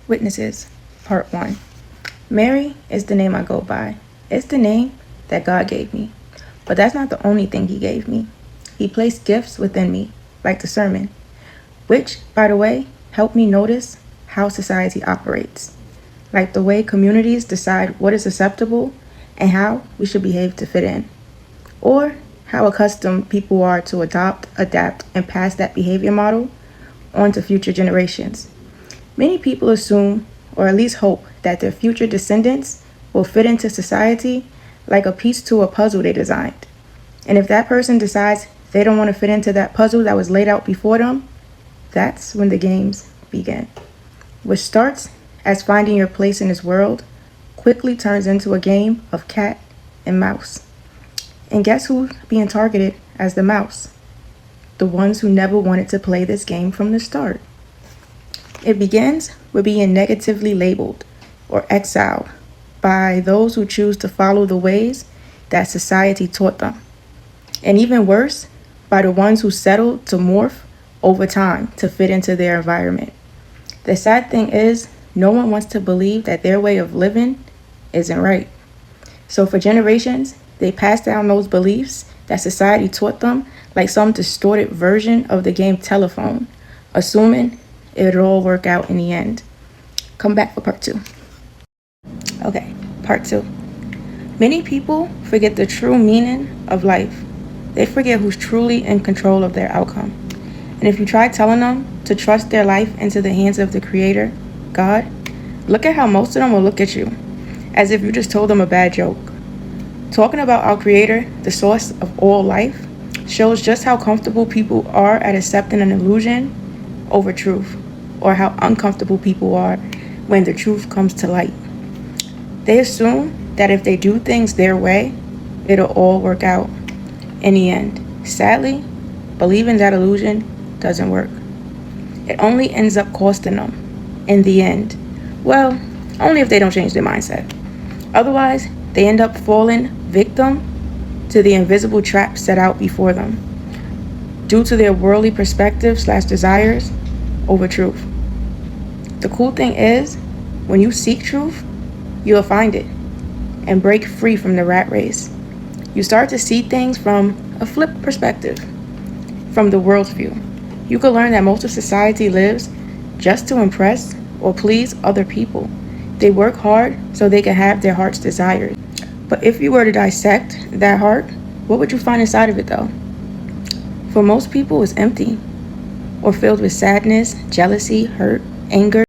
Witnesses, Part 1. Mary is the name I go by. It's the name that God gave me. But that's not the only thing He gave me. He placed gifts within me, like the sermon, which, by the way, helped me notice how society operates, like the way communities decide what is acceptable and how we should behave to fit in, or how accustomed people are to adopt, adapt, and pass that behavior model on to future generations. Many people assume, or at least hope, that their future descendants will fit into society like a piece to a puzzle they designed. And if that person decides they don't want to fit into that puzzle that was laid out before them, that's when the games begin. What starts as finding your place in this world quickly turns into a game of cat and mouse. And guess who's being targeted as the mouse? The ones who never wanted to play this game from the start. It begins with being negatively labeled or exiled by those who choose to follow the ways that society taught them. And even worse, by the ones who settled to morph over time to fit into their environment. The sad thing is, no one wants to believe that their way of living isn't right. So for generations, they passed down those beliefs that society taught them like some distorted version of the game telephone, assuming it'll all work out in the end. Come back for part 2. Okay, part 2. Many people forget the true meaning of life. They forget who's truly in control of their outcome. And if you try telling them to trust their life into the hands of the Creator, God, look at how most of them will look at you, as if you just told them a bad joke. Talking about our Creator, the source of all life, shows just how comfortable people are at accepting an illusion over truth, or how uncomfortable people are when the truth comes to light. They assume that if they do things their way, it'll all work out in the end. Sadly, believing that illusion doesn't work. It only ends up costing them in the end. Well, only if they don't change their mindset. Otherwise, they end up falling victim to the invisible trap set out before them due to their worldly perspective/desires over truth. The cool thing is, when you seek truth, you'll find it and break free from the rat race. You start to see things from a flipped perspective, from the world's view. You can learn that most of society lives just to impress or please other people. They work hard so they can have their heart's desires. But if you were to dissect that heart, what would you find inside of it though? For most people, it's empty or filled with sadness, jealousy, hurt, anger.